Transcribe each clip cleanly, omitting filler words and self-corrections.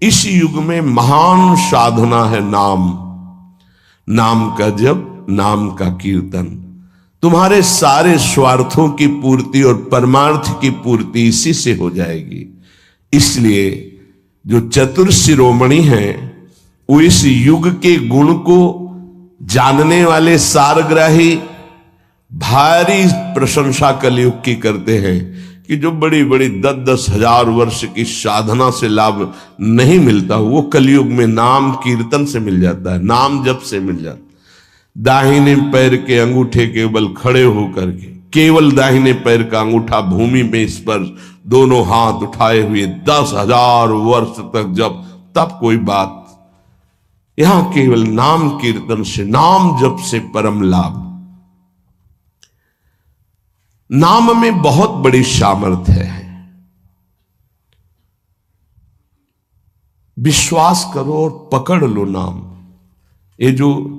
इस युग में महान साधना है नाम, नाम का जप, नाम का कीर्तन। तुम्हारे सारे स्वार्थों की पूर्ति और परमार्थ की पूर्ति इसी से हो जाएगी। इसलिए जो चतुर शिरोमणि हैं वो इस युग के गुण को जानने वाले सारग्राही भारी प्रशंसा कलयुग की करते हैं कि जो बड़ी बड़ी 10-10 हजार वर्ष की साधना से लाभ नहीं मिलता वो कलयुग में नाम कीर्तन से मिल जाता है, नाम जप से मिल जाता है। दाहिने पैर के अंगूठे के बल खड़े होकर के केवल दाहिने पैर का अंगूठा भूमि में स्पर्श, दोनों हाथ उठाए हुए 10,000 वर्ष तक जब, तब कोई बात। यहां केवल नाम कीर्तन से, नाम जप से परम लाभ। नाम में बहुत बड़ी सामर्थ्य है। विश्वास करो और पकड़ लो नाम। ये जो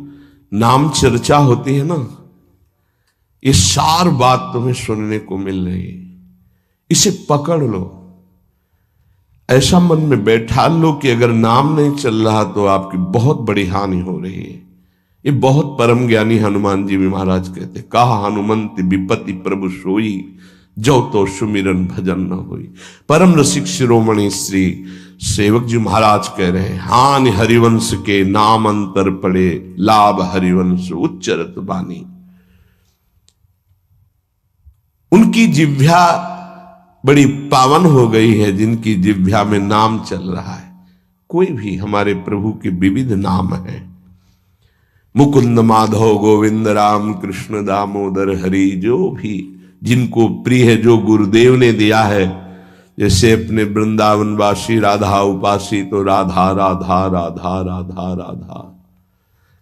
नाम चर्चा होती है ना, ये सार बात तुम्हें सुनने को मिल रही है, इसे पकड़ लो। ऐसा मन में बैठा लो कि अगर नाम नहीं चल रहा तो आपकी बहुत बड़ी हानि हो रही है। ये बहुत परम ज्ञानी हनुमान जी भी महाराज कहते, कहा हनुमंत विपत्ति प्रभु सोई, जो तो सुमिरन भजन न होई। परम रसिक शिरोमणि श्री सेवक जी महाराज कह रहे हैं, हानि हरिवंश के नाम अंतर पड़े, लाभ हरिवंश उच्चरत बानी। उनकी जिह्वा बड़ी पावन हो गई है जिनकी जिह्वा में नाम चल रहा है। कोई भी हमारे प्रभु के विविध नाम हैं, मुकुंद माधव गोविंद राम कृष्ण दामोदर हरि, जो भी जिनको प्रिय है, जो गुरुदेव ने दिया है। जैसे अपने वृंदावनवासी राधा उपासी तो राधा राधा राधा राधा राधा,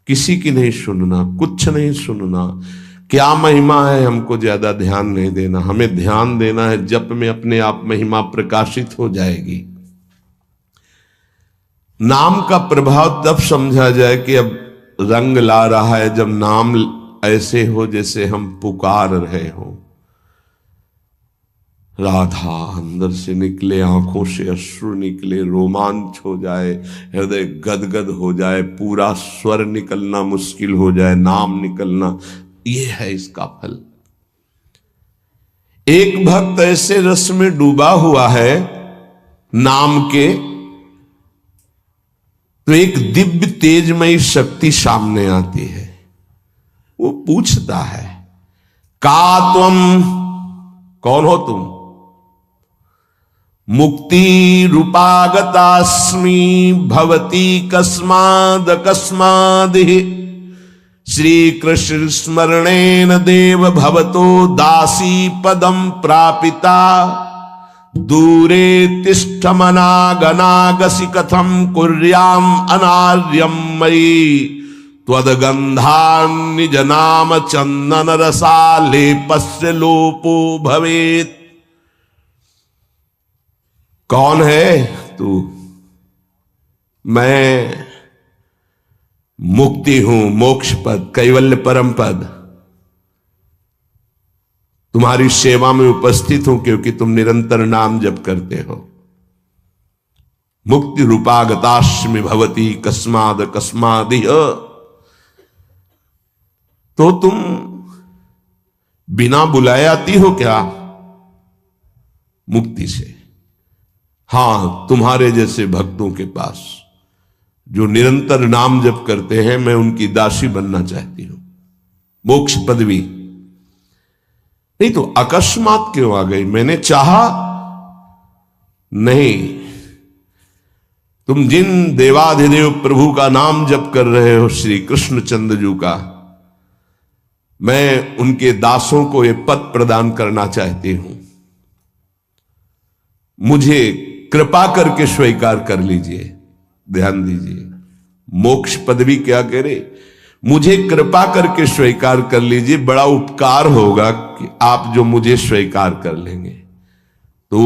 किसी की नहीं सुनना, कुछ नहीं सुनना। क्या महिमा है हमको ज्यादा ध्यान नहीं देना, हमें ध्यान देना है जप में अपने आप महिमा प्रकाशित हो जाएगी। नाम का प्रभाव तब समझा जाए कि अब रंग ला रहा है जब नाम ऐसे हो जैसे हम पुकार रहे हो। राधा अंदर से निकले, आंखों से अश्रु निकले, रोमांच हो जाए, हृदय गदगद हो जाए, पूरा स्वर निकलना मुश्किल हो जाए, नाम निकलना, ये है इसका फल। एक भक्त ऐसे रस में डूबा हुआ है नाम के, तो एक दिव्य तेजमयी शक्ति सामने आती है। वो पूछता है, का तुम, कौन हो तुम? मुक्ति रूपागतास्मि भवती कस्माद कस्मादिहि, श्री कृष्ण स्मरणेन देव भवतो दासी पदम प्रापिता, दूरे तिष्ठमनागनागसि कथम कुर्याम अनार्यम मयि, त्वदगंधान्निज नाम चंदन रसालेपस्य लोपो भवेत्। कौन है तू? मैं मुक्ति हूं, मोक्ष पद, कैवल्य परम पद। तुम्हारी सेवा में उपस्थित हूं क्योंकि तुम निरंतर नाम जप करते हो। मुक्ति रूपागतास्मि भवती कस्माद कस्मादिह, तो तुम बिना बुलाए आती हो क्या मुक्ति से? हां, तुम्हारे जैसे भक्तों के पास जो निरंतर नाम जप करते हैं, मैं उनकी दासी बनना चाहती हूं, मोक्ष पदवी। नहीं तो अकस्मात क्यों आ गई? मैंने चाहा नहीं। तुम जिन देवाधिदेव प्रभु का नाम जप कर रहे हो, श्री कृष्ण चंद्र जी का, मैं उनके दासों को यह पद प्रदान करना चाहती हूं। मुझे कृपा करके स्वीकार कर लीजिए। ध्यान दीजिए, मोक्ष पदवी क्या कह रहे? मुझे कृपा करके स्वीकार कर लीजिए, बड़ा उपकार होगा कि आप जो मुझे स्वीकार कर लेंगे। तो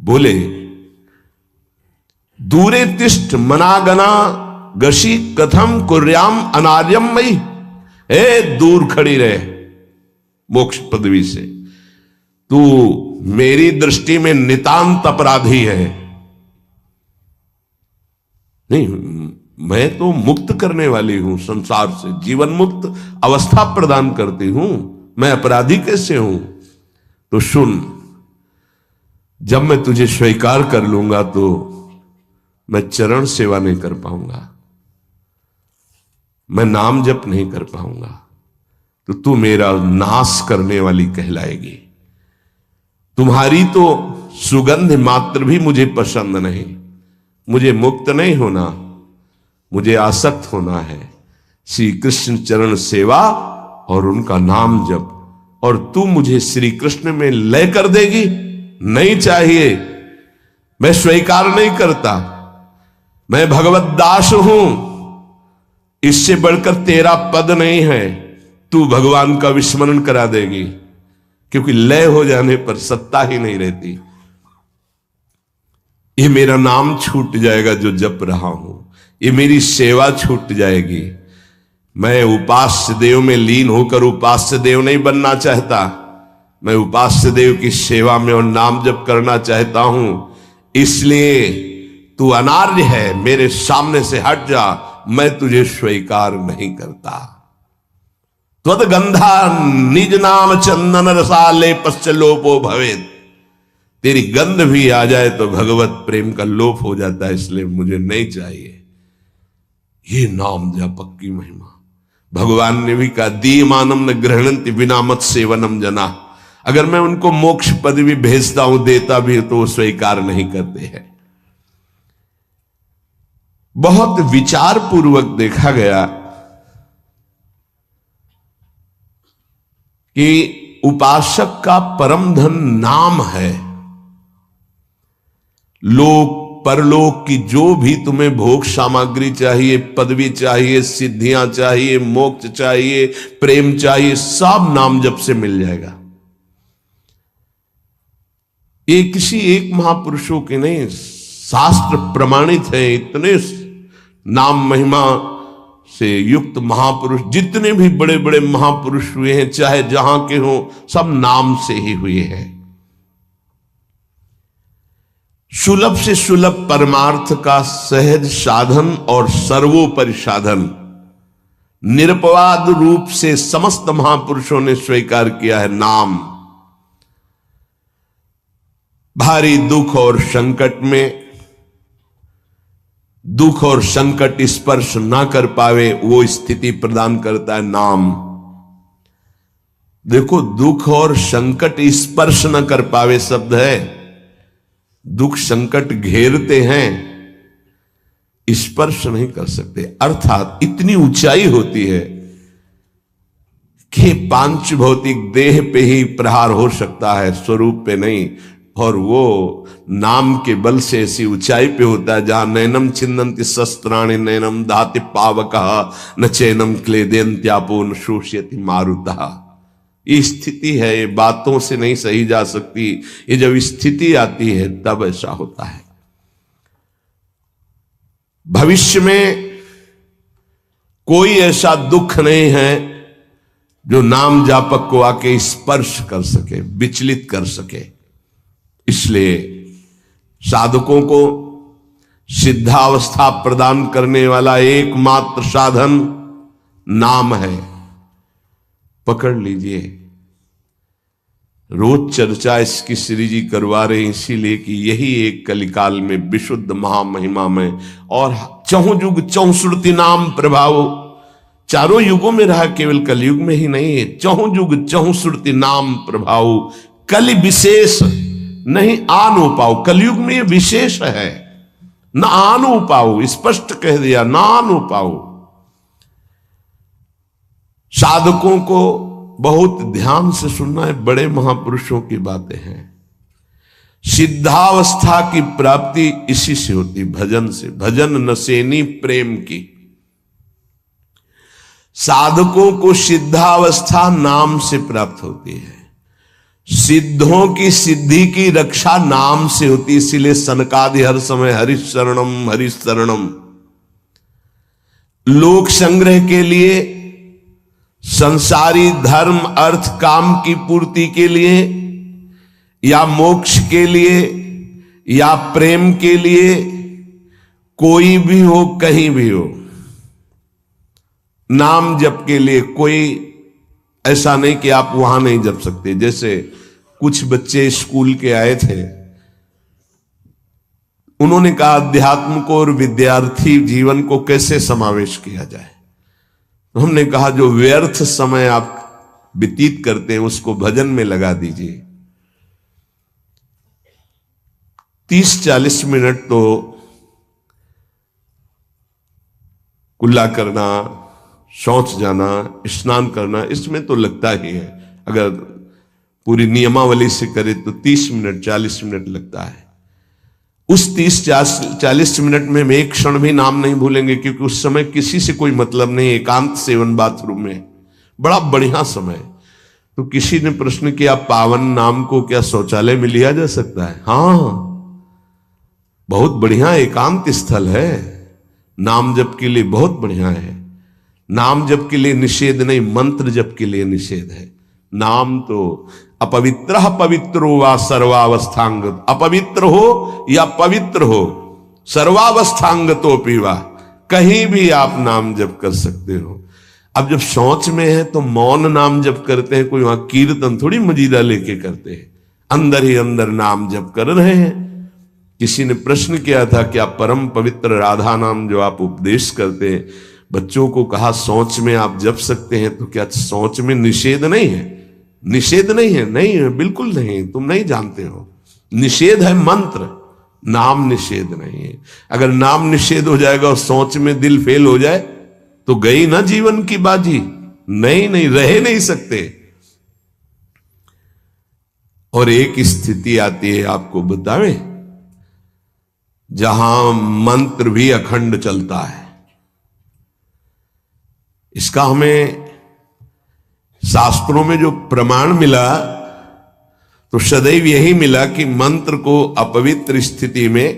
बोले, दूरे तिष्ठ मनागना गशी कथम कुर्याम अनार्यम मई, दूर खड़ी रहे मोक्ष पदवी से, तू मेरी दृष्टि में नितांत अपराधी है। नहीं, मैं तो मुक्त करने वाली हूं संसार से, जीवन मुक्त अवस्था प्रदान करती हूं, मैं अपराधी कैसे हूं? तो सुन, जब मैं तुझे स्वीकार कर लूंगा तो मैं चरण सेवा नहीं कर पाऊंगा, मैं नाम जप नहीं कर पाऊंगा, तो तू मेरा नाश करने वाली कहलाएगी। तुम्हारी तो सुगंध मात्र भी मुझे पसंद नहीं। मुझे मुक्त नहीं होना, मुझे आसक्त होना है श्री कृष्ण चरण सेवा और उनका नाम जप। और तू मुझे श्री कृष्ण में लय कर देगी? नहीं चाहिए, मैं स्वीकार नहीं करता। मैं भगवत दास हूं, इससे बढ़कर तेरा पद नहीं है। तू भगवान का विस्मरण करा देगी, क्योंकि लय हो जाने पर सत्ता ही नहीं रहती। ये मेरा नाम छूट जाएगा जो जप रहा हूं, ये मेरी सेवा छूट जाएगी। मैं उपास्य देव में लीन होकर उपास्य देव नहीं बनना चाहता, मैं उपास्य देव की सेवा में और नाम जप करना चाहता हूं। इसलिए तू अनार्य है, मेरे सामने से हट जा, मैं तुझे स्वीकार नहीं करता। त्वद गंधा निज नाम चंदन रसाले पश्चलोपो भवेद। तेरी गंध भी आ जाए तो भगवत प्रेम का लोप हो जाता है, इसलिए मुझे नहीं चाहिए। ये नाम जप की महिमा। भगवान ने भी कहा, दीयमानम न गृहणन्ति विना मत सेवनम जना। अगर मैं उनको मोक्ष पदवी भेजता हूं, देता भी, तो वो स्वीकार नहीं करते हैं। बहुत विचार पूर्वक देखा गया कि उपासक का परम धन नाम है। लोक परलोक की जो भी तुम्हें भोग सामग्री चाहिए, पदवी चाहिए, सिद्धियां चाहिए, मोक्ष चाहिए, प्रेम चाहिए, सब नाम जप से मिल जाएगा। ये किसी एक महापुरुषों के नहीं, शास्त्र प्रमाणित है। इतने नाम महिमा से युक्त महापुरुष, जितने भी बड़े बड़े महापुरुष हुए हैं, चाहे जहां के हों, सब नाम से ही हुए हैं। सुलभ से सुलभ परमार्थ का सहज साधन और सर्वोपरि साधन निरपवाद रूप से समस्त महापुरुषों ने स्वीकार किया है नाम। भारी दुख और संकट में, दुख और संकट स्पर्श ना कर पावे, वो स्थिति प्रदान करता है नाम। देखो, दुख और संकट स्पर्श न कर पावे शब्द है। दुख संकट घेरते हैं, स्पर्श नहीं कर सकते। अर्थात इतनी ऊंचाई होती है कि पांच भौतिक देह पे ही प्रहार हो सकता है, स्वरूप पे नहीं। और वो नाम के बल से ऐसी ऊंचाई पे होता है जहां नैनम छिन्नन्ति शस्त्राणि नैनम दाति पावकः न चैनम क्लेदयन्त्यापो न शोष्यति मारुतः। ये स्थिति है, ये बातों से नहीं सही जा सकती। ये जब स्थिति आती है तब ऐसा होता है। भविष्य में कोई ऐसा दुख नहीं है जो नाम जापक को आके स्पर्श कर सके, विचलित कर सके। इसलिए साधकों को सिद्धावस्था प्रदान करने वाला एकमात्र साधन नाम है। पकड़ लीजिए। रोज चर्चा इसकी श्री जी करवा रहे हैं, इसीलिए कि यही एक कलिकाल में विशुद्ध महामहिमा में और चहुं युग चहुश्रुति नाम प्रभाव, चारों युगों में रहा, केवल कलयुग में ही नहीं है। चहुं युग चहुश्रुति नाम प्रभाव, कलि विशेष नहीं आनो पाओ। कलयुग में ये विशेष है, न आनो पाओ, स्पष्ट कह दिया, ना आनो पाओ। साधकों को बहुत ध्यान से सुनना है, बड़े महापुरुषों की बातें हैं। सिद्धावस्था की प्राप्ति इसी से होती, भजन से। भजन नसेनी प्रेम की। साधकों को सिद्धावस्था नाम से प्राप्त होती है। सिद्धों की सिद्धि की रक्षा नाम से होती, इसीलिए सनकादि हर समय हरिश शरणम हरिश शरणम। लोक संग्रह के लिए, संसारी धर्म अर्थ काम की पूर्ति के लिए, या मोक्ष के लिए, या प्रेम के लिए कोई भी हो, कहीं भी हो, नाम जप के लिए कोई ऐसा नहीं कि आप वहां नहीं जप सकते। जैसे कुछ बच्चे स्कूल के आए थे, उन्होंने कहा अध्यात्म को और विद्यार्थी जीवन को कैसे समावेश किया जाए। तो हमने कहा जो व्यर्थ समय आप व्यतीत करते हैं उसको भजन में लगा दीजिए। 30-40 मिनट तो कुल्ला करना, शौच जाना, स्नान करना, इसमें तो लगता ही है। अगर पूरी नियमावली से करे तो 30 मिनट 40 मिनट लगता है। उस 30-40 मिनट में हम एक क्षण भी नाम नहीं भूलेंगे, क्योंकि उस समय किसी से कोई मतलब नहीं, एकांत सेवन बाथरूम में, बड़ा बढ़िया समय। तो किसी ने प्रश्न किया पावन नाम को क्या शौचालय में लिया जा सकता है? हाँ, बहुत बढ़िया एकांत स्थल है, नाम जप के लिए बहुत बढ़िया है। नाम जप के लिए निषेध नहीं, मंत्र जप के लिए निषेध है। नाम तो अपवित्र पवित्रो वा सर्वावस्थांग, अपवित्र हो या पवित्र हो, सर्वावस्थांग तो पीवा, कहीं भी आप नाम जप कर सकते हो। अब जब शौच में है तो मौन नाम जप करते हैं, कोई वहां कीर्तन थोड़ी मजीरा लेके करते हैं, अंदर ही अंदर नाम जप कर रहे हैं। किसी ने प्रश्न किया था कि आप परम पवित्र राधा नाम जो आप उपदेश करते हैं, बच्चों को कहा शौच में आप जप सकते हैं, तो क्या शौच में निषेध नहीं है? निषेध नहीं है, नहीं है, बिल्कुल नहीं, तुम नहीं जानते हो। निषेध है मंत्र, नाम निषेध नहीं है। अगर नाम निषेध हो जाएगा और शौच में दिल फेल हो जाए तो गई ना जीवन की बाजी, नहीं नहीं, रह नहीं सकते। और एक स्थिति आती है, आपको बतावे, जहां मंत्र भी अखंड चलता है। इसका हमें शास्त्रों में जो प्रमाण मिला तो सदैव यही मिला कि मंत्र को अपवित्र स्थिति में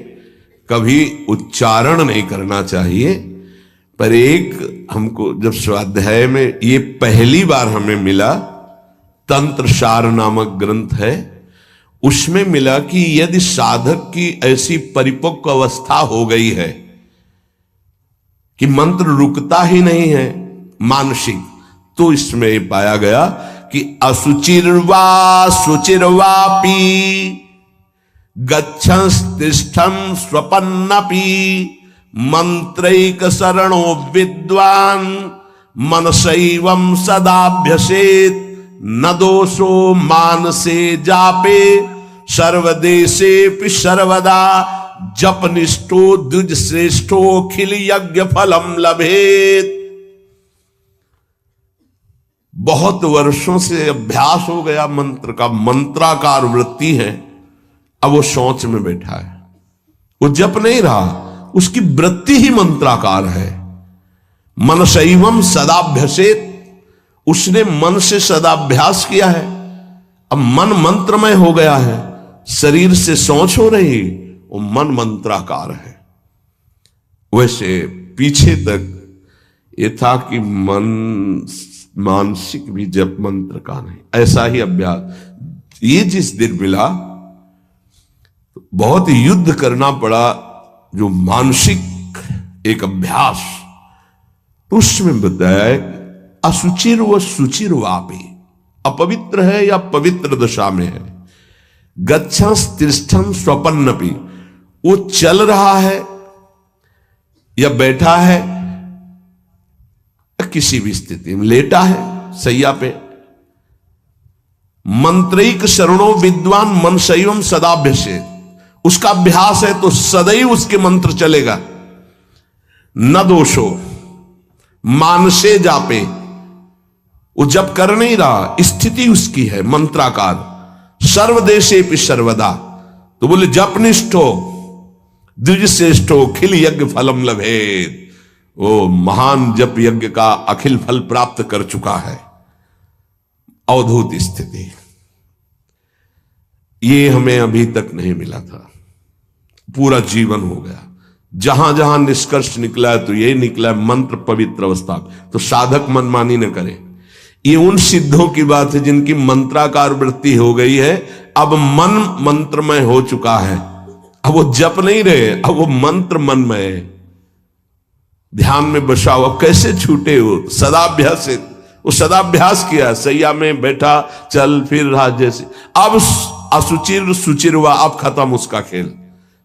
कभी उच्चारण नहीं करना चाहिए। पर एक हमको जब स्वाध्याय में ये पहली बार हमें मिला, तंत्र सार नामक ग्रंथ है, उसमें मिला कि यदि साधक की ऐसी परिपक्व अवस्था हो गई है कि मंत्र रुकता ही नहीं है मानसिक, तो इसमें पाया गया कि असुचिर्वा शुचिर्वापी गच्छंस्तिष्ठं स्वपन्नपि मंत्रैक शरणो विद्वान मनसैवं सदाभ्यसेत न दोषो मानसे जापे सर्वदेशेपि सर्वदा जपनिष्ठो द्विज श्रेष्ठो खिल यज्ञ फलम लभेत। बहुत वर्षों से अभ्यास हो गया मंत्र का, मंत्राकार वृत्ति है, अब वो शौच में बैठा है, वो जप नहीं रहा, उसकी वृत्ति ही मंत्राकार है। मनसैवम सदाभ्यसेत, उसने मन से सदाभ्यास किया है, अब मन मंत्रमय हो गया है, शरीर से शौच हो रही, वो मन मंत्राकार है। वैसे पीछे तक ये था कि मन मानसिक भी जप मंत्र का नहीं, ऐसा ही अभ्यास। ये जिस दिन मिला बहुत युद्ध करना पड़ा, जो मानसिक एक अभ्यास, तो उसमें बताया असुचिर व सुचिर वापी, अपवित्र है या पवित्र दशा में है, गच्छंस्तिष्ठं स्वपन्नपि, वो चल रहा है या बैठा है, किसी भी स्थिति में लेटा है सैया पे, मंत्रैक शरणो विद्वान मनसैवम सदाभ्यसेत, उसका अभ्यास है तो सदैव उसके मंत्र चलेगा। न दोषो मानसे जापे, वो जब कर नहीं रहा, स्थिति उसकी है मंत्राकार। सर्वदेशेपि सर्वदा, तो बोले जपनिष्ठो द्विज श्रेष्ठो खिल यज्ञ फलम लभेत, वो महान जप यज्ञ का अखिल फल प्राप्त कर चुका है। अवधूत स्थिति, ये हमें अभी तक नहीं मिला था, पूरा जीवन हो गया। जहां जहां निष्कर्ष निकला है तो यही निकला है, मंत्र पवित्र अवस्था। तो साधक मनमानी न करे। ये उन सिद्धों की बात है जिनकी मंत्राकार वृत्ति हो गई है, अब मन मंत्रमय हो चुका है, अब वो जप नहीं रहे, अब वो मंत्र मन में है, ध्यान में बसा हुआ। कैसे छूटे वो? सदाभ्यास से वो सदाभ्यास किया, सैया में बैठा, चल फिर रहा जैसे। अब असुचिर सुचिर हुआ, अब खत्म उसका खेल।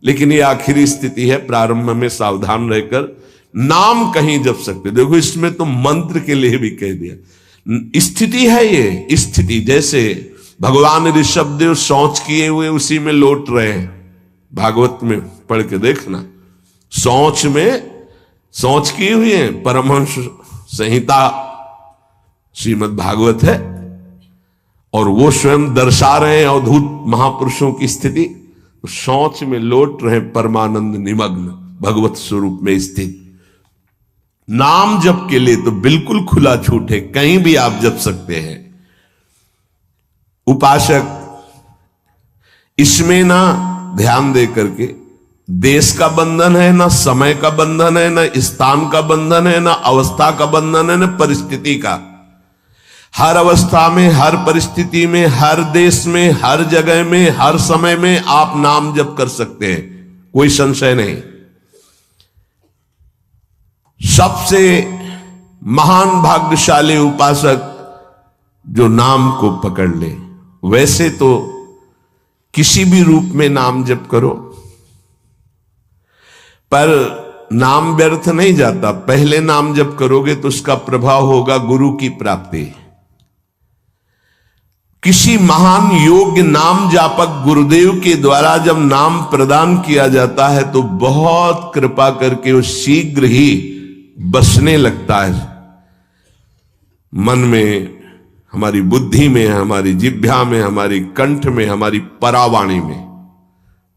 लेकिन ये आखिरी स्थिति है, प्रारंभ में सावधान रहकर नाम कहीं जप सकते। देखो इसमें तो मंत्र के लिए भी कह दिया, स्थिति है ये स्थिति। जैसे भगवान ऋषभदेव शौच किए हुए उसी में लौट रहे हैं, भागवत में पढ़ के देखना। शौच किए हुए हैं, परमहंस संहिता श्रीमद् भागवत है, और वो स्वयं दर्शा रहे हैं अवधूत महापुरुषों की स्थिति। तो शौच में लौट रहे परमानंद निमग्न भगवत स्वरूप में स्थित। नाम जप के लिए तो बिल्कुल खुला छूट है, कहीं भी आप जप सकते हैं। उपासक इसमें ना ध्यान दे करके, देश का बंधन है, ना समय का बंधन है, ना स्थान का बंधन है, ना अवस्था का बंधन है, ना परिस्थिति का। हर अवस्था में, हर परिस्थिति में, हर देश में, हर जगह में, हर समय में आप नाम जप कर सकते हैं, कोई संशय नहीं। सबसे महान भाग्यशाली उपासक जो नाम को पकड़ ले। वैसे तो किसी भी रूप में नाम जप करो, पर नाम व्यर्थ नहीं जाता। पहले नाम जप करोगे तो उसका प्रभाव होगा गुरु की प्राप्ति। किसी महान योग्य नाम जापक गुरुदेव के द्वारा जब नाम प्रदान किया जाता है तो बहुत कृपा करके वो शीघ्र ही बसने लगता है मन में, हमारी बुद्धि में, हमारी जिह्वा में, हमारी कंठ में, हमारी परावाणी में।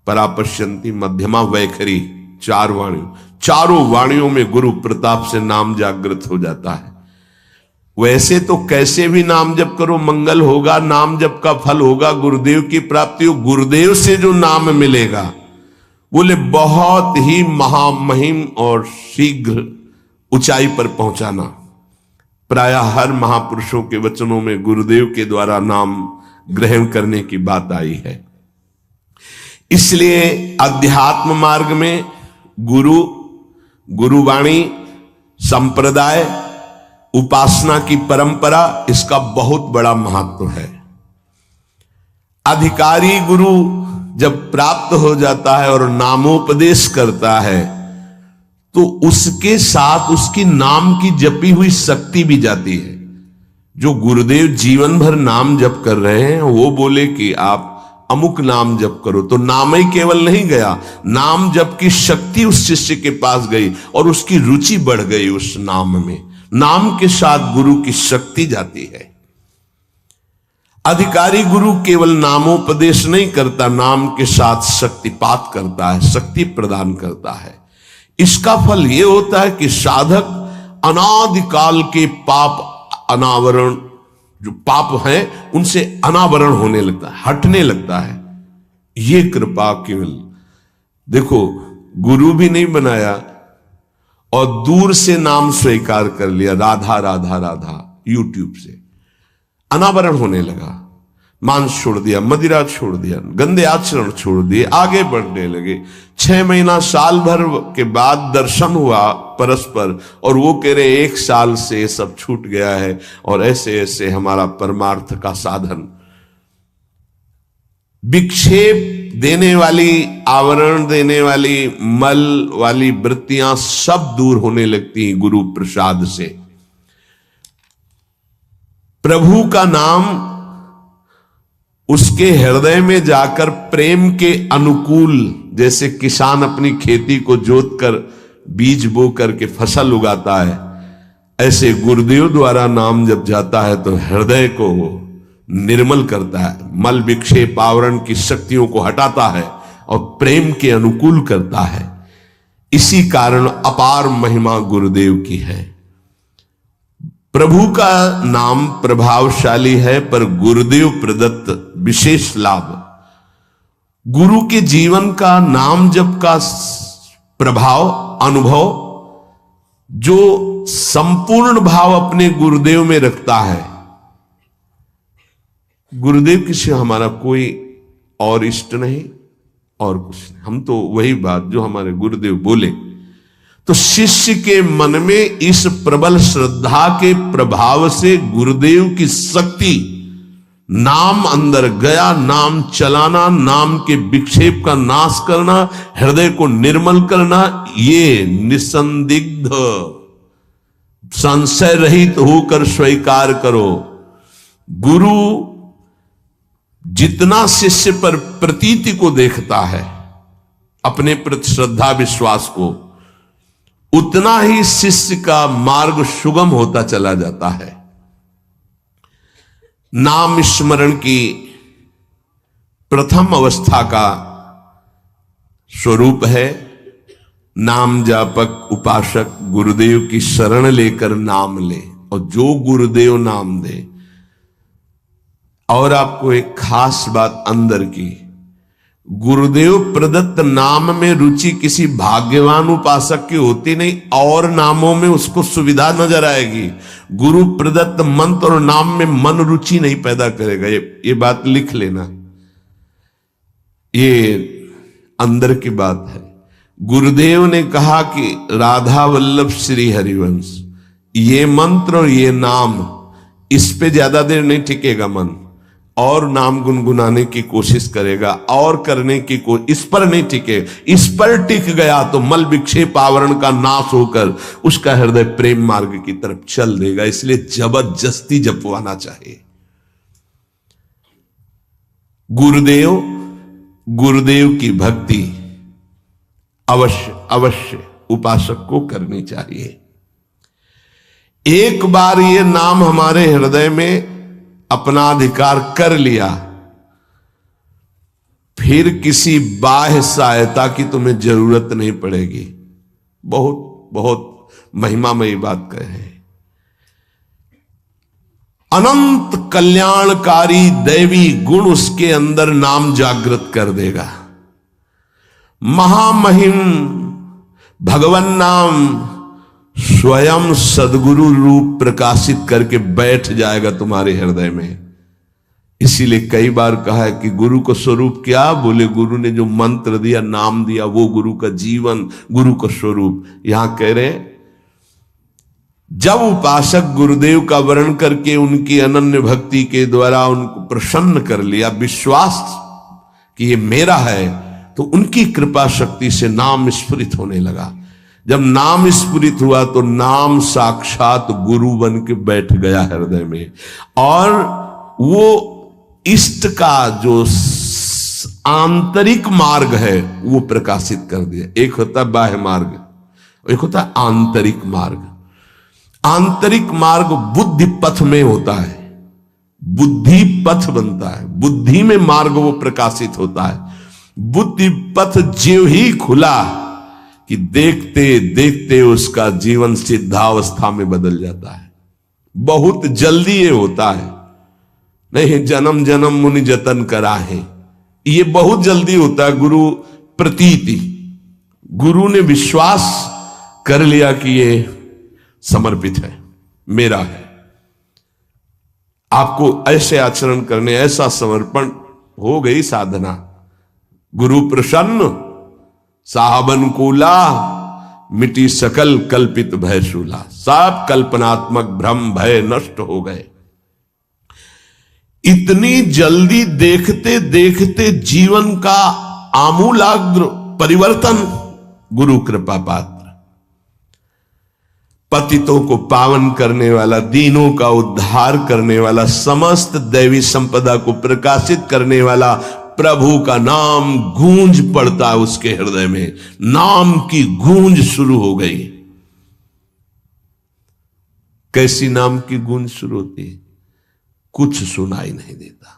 परापश्यंती मध्यमा वैखरी, चारों वाणियों में गुरु प्रताप से नाम जागृत हो जाता है। वैसे तो कैसे भी नाम जप करो मंगल होगा, नाम जप का फल होगा, गुरुदेव की प्राप्ति हो। गुरुदेव से जो नाम मिलेगा बोले बहुत ही महामहिम और शीघ्र ऊंचाई पर पहुंचाना। प्रायः हर महापुरुषों के वचनों में गुरुदेव के द्वारा नाम ग्रहण करने की बात आई है। इसलिए अध्यात्म मार्ग में गुरुवाणी, संप्रदाय, उपासना की परंपरा, इसका बहुत बड़ा महत्व है। अधिकारी गुरु जब प्राप्त हो जाता है और नामोपदेश करता है तो उसके साथ उसकी नाम की जपी हुई शक्ति भी जाती है। जो गुरुदेव जीवन भर नाम जप कर रहे हैं वो बोले कि आप अमुक नाम जप करो, तो नाम ही केवल नहीं गया, नाम जप की शक्ति उस शिष्य के पास गई और उसकी रुचि बढ़ गई उस नाम में। नाम के साथ गुरु की शक्ति जाती है। अधिकारी गुरु केवल नामोपदेश नहीं करता, नाम के साथ शक्तिपात करता है, शक्ति प्रदान करता है। इसका फल यह होता है कि साधक अनादिकाल के पाप अनावरण, जो पाप हैं उनसे अनावरण होने लगता है, हटने लगता है। ये कृपा केवल देखो, गुरु भी नहीं बनाया और दूर से नाम स्वीकार कर लिया, राधा राधा राधा, यूट्यूब से अनावरण होने लगा। मांस छोड़ दिया, मदिरा छोड़ दिया, गंदे आचरण छोड़ दिए, आगे बढ़ने लगे। 6 महीना साल भर के बाद दर्शन हुआ परस्पर और वो कह रहे 1 साल से सब छूट गया है और ऐसे ऐसे हमारा परमार्थ का साधन। विक्षेप देने वाली, आवरण देने वाली, मल वाली वृत्तियां सब दूर होने लगती हैं गुरु प्रसाद से। प्रभु का नाम उसके हृदय में जाकर प्रेम के अनुकूल, जैसे किसान अपनी खेती को जोत कर बीज बो करके फसल उगाता है, ऐसे गुरुदेव द्वारा नाम जब जाता है तो हृदय को निर्मल करता है, मल विक्षेप आवरण की शक्तियों को हटाता है और प्रेम के अनुकूल करता है। इसी कारण अपार महिमा गुरुदेव की है। प्रभु का नाम प्रभावशाली है, पर गुरुदेव प्रदत्त विशेष लाभ। गुरु के जीवन का नाम जप का प्रभाव, अनुभव, जो संपूर्ण भाव अपने गुरुदेव में रखता है। गुरुदेव के सिवा हमारा कोई और इष्ट नहीं, और कुछ नहीं। हम तो वही बात जो हमारे गुरुदेव बोले। तो शिष्य के मन में इस प्रबल श्रद्धा के प्रभाव से गुरुदेव की शक्ति, नाम अंदर गया, नाम चलाना, नाम के विक्षेप का नाश करना, हृदय को निर्मल करना, ये निसंदिग्ध संशय रहित होकर स्वीकार करो। गुरु जितना शिष्य पर प्रतीति को देखता है, अपने प्रति श्रद्धा विश्वास को, उतना ही शिष्य का मार्ग सुगम होता चला जाता है। नाम स्मरण की प्रथम अवस्था का स्वरूप है नाम जापक उपासक गुरुदेव की शरण लेकर नाम ले, और जो गुरुदेव नाम दे। और आपको एक खास बात अंदर की, गुरुदेव प्रदत्त नाम में रुचि किसी भाग्यवान उपासक की होती नहीं, और नामों में उसको सुविधा नजर आएगी। गुरु प्रदत्त मंत्र और नाम में मन रुचि नहीं पैदा करेगा। ये बात लिख लेना, ये अंदर की बात है। गुरुदेव ने कहा कि राधा वल्लभ श्री हरिवंश, ये मंत्र और ये नाम, इस पे ज्यादा देर नहीं टिकेगा मन, और नाम गुनगुनाने की कोशिश करेगा, और करने की इस पर नहीं टिके। इस पर टिक गया तो मल विक्षेप आवरण का नाश होकर उसका हृदय प्रेम मार्ग की तरफ चल देगा। इसलिए जबरदस्ती जपवाना चाहिए। गुरुदेव की भक्ति अवश्य उपासक को करनी चाहिए। एक बार ये नाम हमारे हृदय में अपना अधिकार कर लिया, फिर किसी बाह्य सहायता की तुम्हें जरूरत नहीं पड़ेगी। बहुत बहुत महिमामयी बात कह रहे हैं। अनंत कल्याणकारी दैवी गुण उसके अंदर नाम जागृत कर देगा। महामहिम भगवान नाम स्वयं सदगुरु रूप प्रकाशित करके बैठ जाएगा तुम्हारे हृदय में। इसीलिए कई बार कहा है कि गुरु को स्वरूप क्या? बोले गुरु ने जो मंत्र दिया, नाम दिया, वो गुरु का जीवन, गुरु का स्वरूप। यहां कह रहे हैं जब उपासक गुरुदेव का वर्ण करके उनकी अनन्य भक्ति के द्वारा उनको प्रसन्न कर लिया, विश्वास कि ये मेरा है, तो उनकी कृपा शक्ति से नाम स्फुरित होने लगा। जब नाम स्फुरित हुआ तो नाम साक्षात गुरु बन के बैठ गया हृदय में, और वो इष्ट का जो आंतरिक मार्ग है वो प्रकाशित कर दिया। एक होता है बाह्य मार्ग, एक होता है आंतरिक मार्ग। आंतरिक मार्ग बुद्धि पथ में होता है, बुद्धि पथ बनता है, बुद्धि में मार्ग वो प्रकाशित होता है। बुद्धि पथ ज्यों ही खुला कि देखते देखते उसका जीवन सिद्धावस्था में बदल जाता है। बहुत जल्दी ये होता है, नहीं जन्म जन्म मुनि जतन करा है, ये बहुत जल्दी होता है। गुरु प्रतीति, गुरु ने विश्वास कर लिया कि ये समर्पित है, मेरा है। आपको ऐसे आचरण करने, ऐसा समर्पण, हो गई साधना। गुरु प्रसन्न, साहबन कूला, मिटी सकल कल्पित भय शूला। सब कल्पनात्मक भ्रम भय नष्ट हो गए। इतनी जल्दी देखते देखते जीवन का आमूलाग्र परिवर्तन गुरु कृपा पात्र, पतितों को पावन करने वाला, दीनों का उद्धार करने वाला, समस्त दैवी संपदा को प्रकाशित करने वाला प्रभु का नाम गूंज पड़ता है उसके हृदय में। नाम की गूंज शुरू हो गई। कैसी नाम की गूंज शुरू होती है? कुछ सुनाई नहीं देता।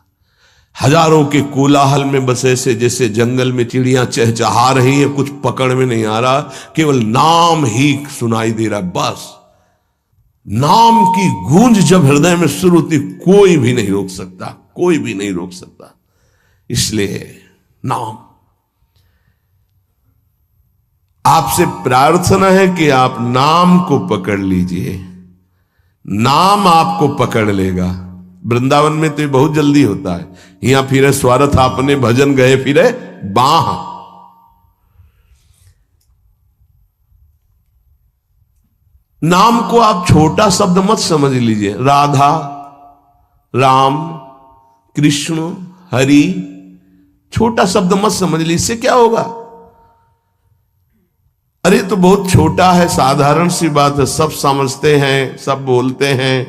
हजारों के कोलाहल में बस ऐसे जैसे जंगल में चिड़ियां चहचहा रही है, कुछ पकड़ में नहीं आ रहा, केवल नाम ही सुनाई दे रहा। बस नाम की गूंज जब हृदय में शुरू होती, कोई भी नहीं रोक सकता, कोई भी नहीं रोक सकता। इसलिए नाम, आपसे प्रार्थना है कि आप नाम को पकड़ लीजिए, नाम आपको पकड़ लेगा। वृंदावन में तो ये बहुत जल्दी होता है। यहां फिरे स्वार्थ आपने भजन गए फिरे बाह, नाम को आप छोटा शब्द मत समझ लीजिए। राधा, राम, कृष्ण, हरि, छोटा शब्द मत समझ लीजिए। इससे क्या होगा? अरे तो बहुत छोटा है, साधारण सी बात है, सब समझते हैं, सब बोलते हैं।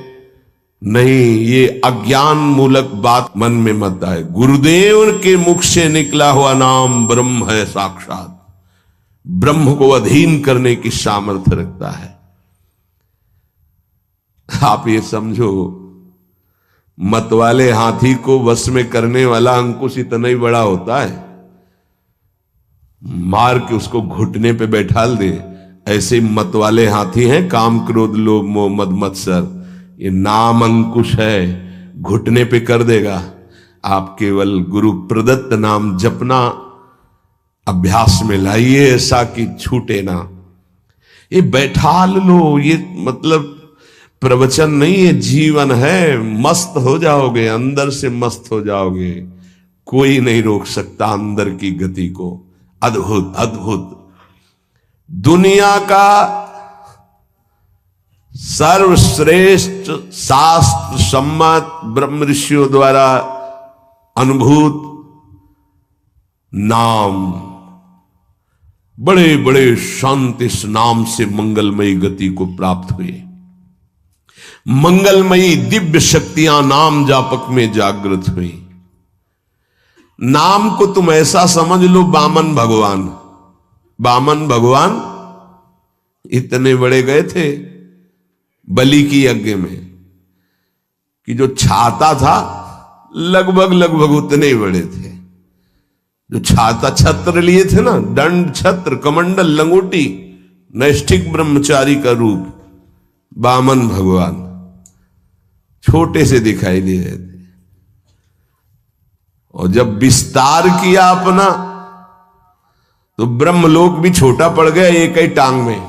नहीं, ये अज्ञान मूलक बात मन में मत आए। गुरुदेव के मुख से निकला हुआ नाम ब्रह्म है साक्षात। ब्रह्म को अधीन करने की सामर्थ्य रखता है। आप ये समझो, मतवाले हाथी को वश में करने वाला अंकुश इतना ही बड़ा होता है, मार के उसको घुटने पे बैठाल दे। ऐसे मतवाले हाथी हैं काम, क्रोध, लोभ, मोह, मद, मत्सर। ये नाम अंकुश है, घुटने पे कर देगा। आप केवल गुरु प्रदत्त नाम जपना अभ्यास में लाइए, ऐसा कि छूटे ना। ये बैठाल लो, ये मतलब प्रवचन नहीं, ये जीवन है। मस्त हो जाओगे, अंदर से मस्त हो जाओगे। कोई नहीं रोक सकता अंदर की गति को। अद्भुत अद्भुत। दुनिया का सर्वश्रेष्ठ शास्त्र सम्मत ब्रह्म ऋषियों द्वारा अनुभूत नाम, बड़े बड़े संत इस नाम से मंगलमयी गति को प्राप्त हुए। मंगलमयी दिव्य शक्तियां नाम जापक में जागृत हुई। नाम को तुम ऐसा समझ लो, वामन भगवान। वामन भगवान इतने बड़े गए थे बलि की यज्ञ में कि जो छाता था लगभग लगभग उतने ही बड़े थे। जो छाता, छत्र लिए थे ना, दंड, छत्र, कमंडल, लंगोटी, नैष्ठिक ब्रह्मचारी का रूप, वामन भगवान छोटे से दिखाई दे रहे थे। और जब विस्तार किया अपना, तो ब्रह्मलोक भी छोटा पड़ गया एक ही टांग में।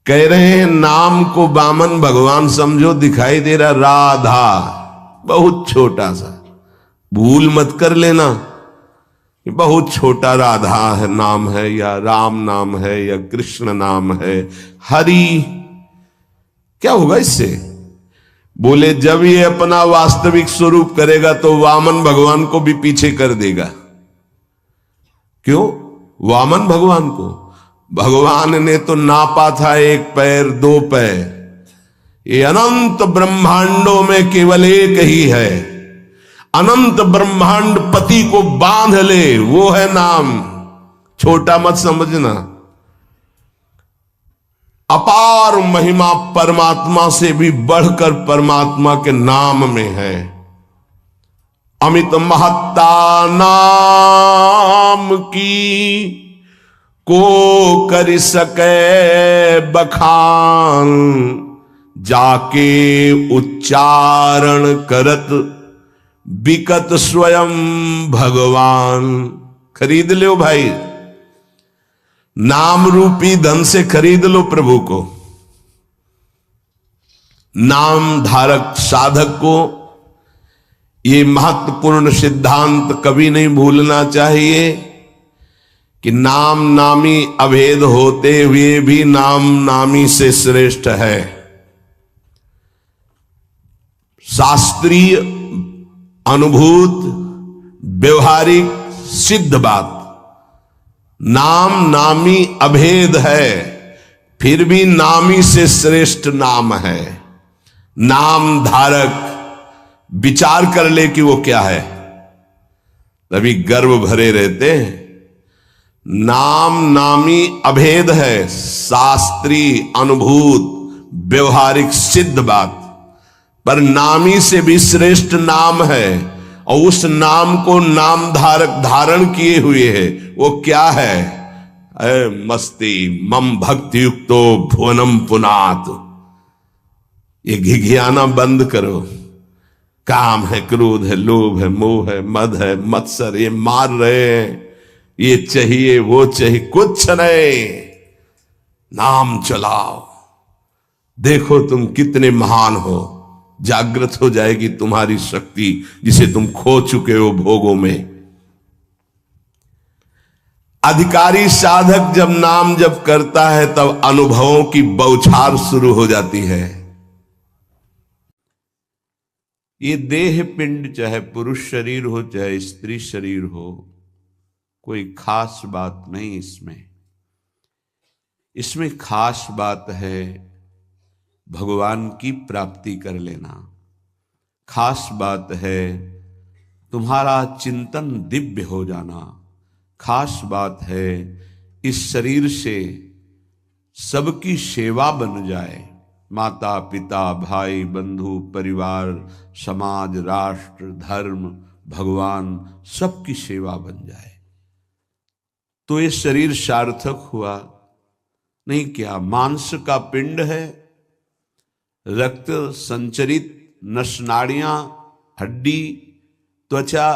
कह रहे हैं नाम को वामन भगवान समझो, दिखाई दे रहा राधा, बहुत छोटा सा। भूल मत कर लेना कि बहुत छोटा राधा है नाम है, या राम नाम है, या कृष्ण नाम है, हरि। क्या होगा इससे? बोले जब ये अपना वास्तविक स्वरूप करेगा तो वामन भगवान को भी पीछे कर देगा। क्यों? वामन भगवान को भगवान ने तो नापा था एक पैर, दो पैर। ये अनंत ब्रह्मांडों में केवल एक ही है। अनंत ब्रह्मांड पति को बांध ले, वो है नाम। छोटा मत समझना। अपार महिमा परमात्मा से भी बढ़कर परमात्मा के नाम में है। अमित महत्ता नाम की को कर सके बखान, जाके उच्चारण करत बिकत स्वयं भगवान। खरीद लो भाई, नाम रूपी धन से खरीद लो प्रभु को। नाम धारक साधक को ये महत्वपूर्ण सिद्धांत कभी नहीं भूलना चाहिए कि नाम नामी अभेद होते हुए भी नाम नामी से श्रेष्ठ है। शास्त्रीय, अनुभूत, व्यवहारिक, सिद्ध बात, नाम नामी अभेद है, फिर भी नामी से श्रेष्ठ नाम है। नाम धारक विचार कर ले कि वो क्या है, तभी गर्व भरे रहते हैं। नाम नामी अभेद है, शास्त्रीय, अनुभूत, व्यवहारिक, सिद्ध बात, पर नामी से भी श्रेष्ठ नाम है। और उस नाम को नाम धारक धारण किए हुए है, वो क्या है? मस्ती मम भक्ति युक्तो भुवनम पुनात। ये घिघियाना बंद करो। काम है, क्रोध है, लोभ है, मोह है, मद है, मत्सर, ये मार रहे हैं, ये चाहिए, वो चाहिए, कुछ नहीं। नाम चलाओ, देखो तुम कितने महान हो। जागृत हो जाएगी तुम्हारी शक्ति जिसे तुम खो चुके हो भोगों में। अधिकारी साधक जब नाम जप करता है तब अनुभवों की बौछार शुरू हो जाती है। ये देह पिंड चाहे पुरुष शरीर हो चाहे स्त्री शरीर हो, कोई खास बात नहीं इसमें। इसमें खास बात है भगवान की प्राप्ति कर लेना। खास बात है तुम्हारा चिंतन दिव्य हो जाना। खास बात है इस शरीर से सबकी सेवा बन जाए। माता पिता भाई बंधु परिवार समाज राष्ट्र धर्म भगवान सबकी सेवा बन जाए तो ये शरीर सार्थक हुआ। नहीं क्या मांस का पिंड है, रक्त संचरित नसनाड़ियां हड्डी त्वचा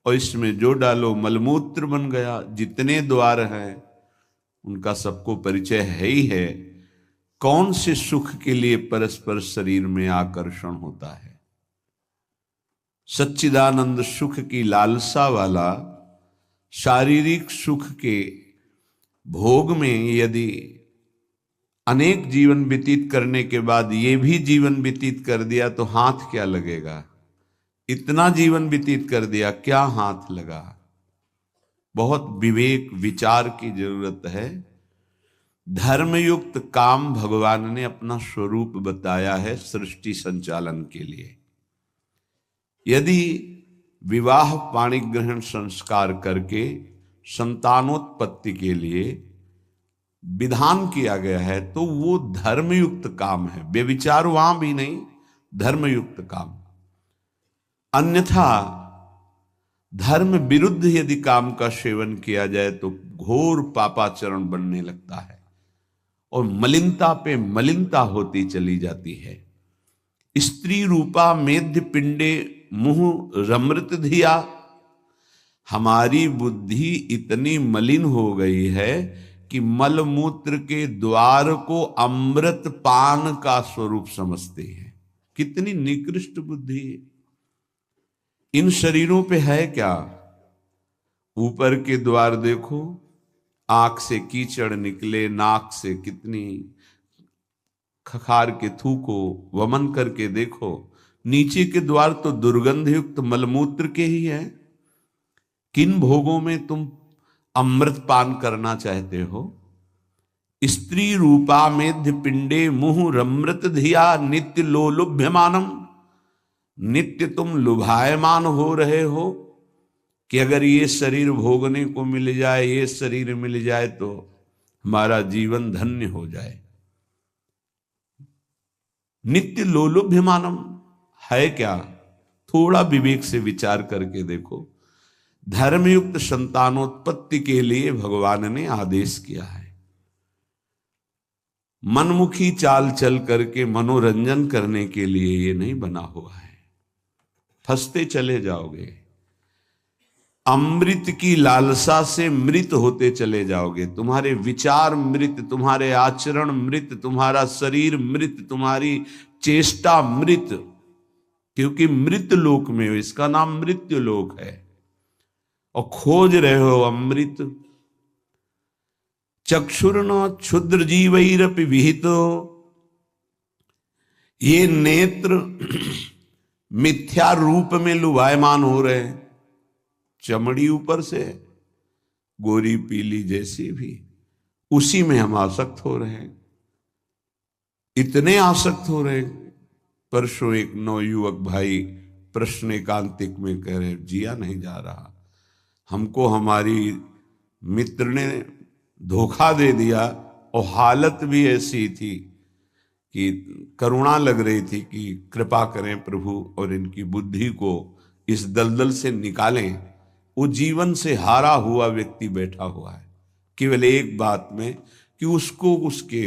और इसमें जो डालो मलमूत्र बन गया। जितने द्वार हैं उनका सबको परिचय है ही है। कौन से सुख के लिए परस्पर शरीर में आकर्षण होता है? सच्चिदानंद सुख की लालसा वाला शारीरिक सुख के भोग में यदि अनेक जीवन व्यतीत करने के बाद ये भी जीवन व्यतीत कर दिया तो हाथ क्या लगेगा? इतना जीवन व्यतीत कर दिया, क्या हाथ लगा? बहुत विवेक विचार की जरूरत है। धर्मयुक्त काम भगवान ने अपना स्वरूप बताया है सृष्टि संचालन के लिए। यदि विवाह पाणिग्रहण संस्कार करके संतानोत्पत्ति के लिए विधान किया गया है तो वो धर्मयुक्त काम है, व्यभिचार वहां भी नहीं, धर्मयुक्त काम। अन्यथा धर्म विरुद्ध यदि काम का सेवन किया जाए तो घोर पापाचरण बनने लगता है और मलिनता पे मलिनता होती चली जाती है। स्त्री रूपा मेध्य पिंडे मुंह रमृत धिया। हमारी बुद्धि इतनी मलिन हो गई है कि मलमूत्र के द्वार को अमृत पान का स्वरूप समझते हैं। कितनी निकृष्ट बुद्धि है। इन शरीरों पे है क्या? ऊपर के द्वार देखो, आंख से कीचड़ निकले, नाक से कितनी खखार के थूको, वमन करके देखो। नीचे के द्वार तो दुर्गंध युक्त मलमूत्र के ही है। किन भोगों में तुम अमृत पान करना चाहते हो? स्त्री रूपा मेध्य पिंडे मुहु रमृत धिया नित्य लोलुभ्यमानम। नित्य तुम लुभायमान हो रहे हो कि अगर ये शरीर भोगने को मिल जाए, ये शरीर मिल जाए तो हमारा जीवन धन्य हो जाए। नित्य लोलुभ्यमानम है क्या? थोड़ा विवेक से विचार करके देखो। धर्मयुक्त संतानोत्पत्ति के लिए भगवान ने आदेश किया है। मनमुखी चाल चल करके मनोरंजन करने के लिए ये नहीं बना हुआ है। फंसते चले जाओगे, अमृत की लालसा से मृत होते चले जाओगे। तुम्हारे विचार मृत, तुम्हारे आचरण मृत, तुम्हारा शरीर मृत, तुम्हारी चेष्टा मृत, क्योंकि मृत लोक में हो। इसका नाम मृत्यु लोक है और खोज रहे हो अमृत। चक्षुर्न क्षुद्र जीवैरपि विहितो। ये नेत्र मिथ्या रूप में लुभायमान हो रहे हैं। चमड़ी ऊपर से गोरी पीली जैसी भी, उसी में हम आसक्त हो रहे हैं। इतने आसक्त हो रहे हैं। परसों एक नवयुवक भाई प्रश्न एकांतिक में कह रहे, जिया नहीं जा रहा, हमको हमारी मित्र ने धोखा दे दिया और हालत भी ऐसी थी कि करुणा लग रही थी कि कृपा करें प्रभु और इनकी बुद्धि को इस दलदल से निकालें। वो जीवन से हारा हुआ व्यक्ति बैठा हुआ है केवल एक बात में कि उसको उसके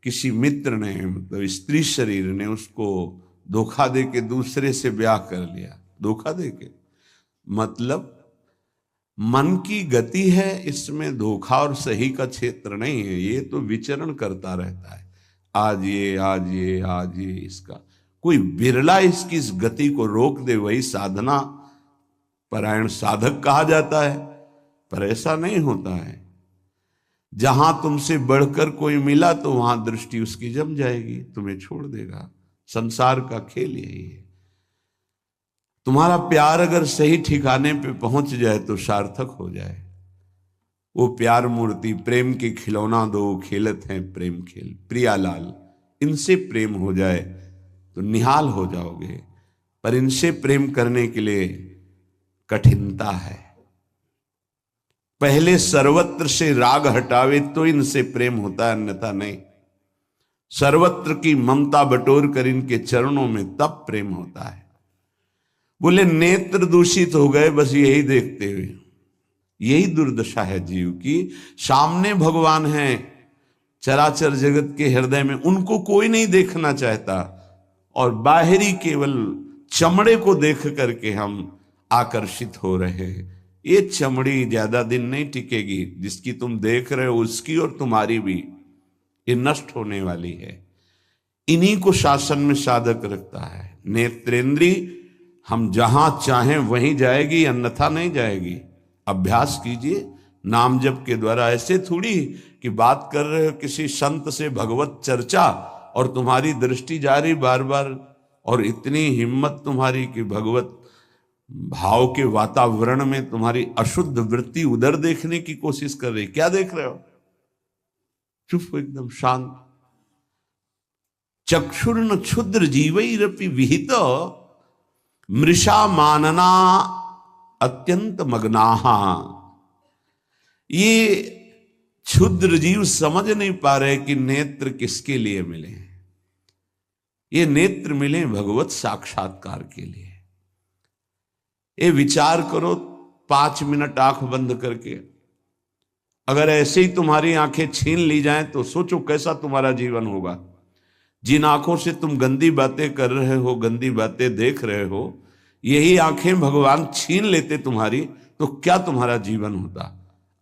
किसी मित्र ने, मतलब स्त्री शरीर ने उसको धोखा दे के दूसरे से ब्याह कर लिया। धोखा दे के मतलब मन की गति है, इसमें धोखा और सही का क्षेत्र नहीं है। ये तो विचरण करता रहता है, आज ये आज ये आज ये। इसका कोई बिरला इसकी इस गति को रोक दे, वही साधना परायण साधक कहा जाता है। पर ऐसा नहीं होता है। जहां तुमसे बढ़कर कोई मिला तो वहां दृष्टि उसकी जम जाएगी, तुम्हें छोड़ देगा। संसार का खेल यही है। तुम्हारा प्यार अगर सही ठिकाने पे पहुंच जाए तो सार्थक हो जाए। वो प्यार मूर्ति प्रेम की खिलौना दो खेलत हैं प्रेम खेल, प्रियालाल, इनसे प्रेम हो जाए तो निहाल हो जाओगे। पर इनसे प्रेम करने के लिए कठिनता है। पहले सर्वत्र से राग हटावे तो इनसे प्रेम होता है, अन्यथा नहीं। सर्वत्र की ममता बटोर कर इनके चरणों में तब प्रेम होता है। बोले नेत्र दूषित हो गए बस यही देखते हुए। यही दुर्दशा है जीव की। सामने भगवान है चराचर जगत के हृदय में, उनको कोई नहीं देखना चाहता, और बाहरी केवल चमड़े को देख करके हम आकर्षित हो रहे हैं। ये चमड़ी ज्यादा दिन नहीं टिकेगी। जिसकी तुम देख रहे हो उसकी और तुम्हारी भी, ये नष्ट होने वाली है। इन्हीं को शासन में साधक रखता है। नेत्रेंद्री हम जहां चाहें वहीं जाएगी, अन्यथा नहीं जाएगी। अभ्यास कीजिए नाम जप के द्वारा। ऐसे थोड़ी कि बात कर रहे हो किसी संत से भगवत चर्चा और तुम्हारी दृष्टि जा रही बार बार, और इतनी हिम्मत तुम्हारी कि भगवत भाव के वातावरण में तुम्हारी अशुद्ध वृत्ति उधर देखने की कोशिश कर रही। क्या देख रहे हो? चुप हो, एकदम शांत। चक्षुर्न क्षुद्र जीवैरपि विहित मृषा मानना अत्यंत मग्नाहा। ये क्षुद्र जीव समझ नहीं पा रहे कि नेत्र किसके लिए मिले हैं। ये नेत्र मिले भगवत साक्षात्कार के लिए। ये विचार करो 5 मिनट आंख बंद करके, अगर ऐसे ही तुम्हारी आंखें छीन ली जाएं तो सोचो कैसा तुम्हारा जीवन होगा। जिन आंखों से तुम गंदी बातें कर रहे हो, गंदी बातें देख रहे हो, यही आंखें भगवान छीन लेते तुम्हारी, तो क्या तुम्हारा जीवन होता।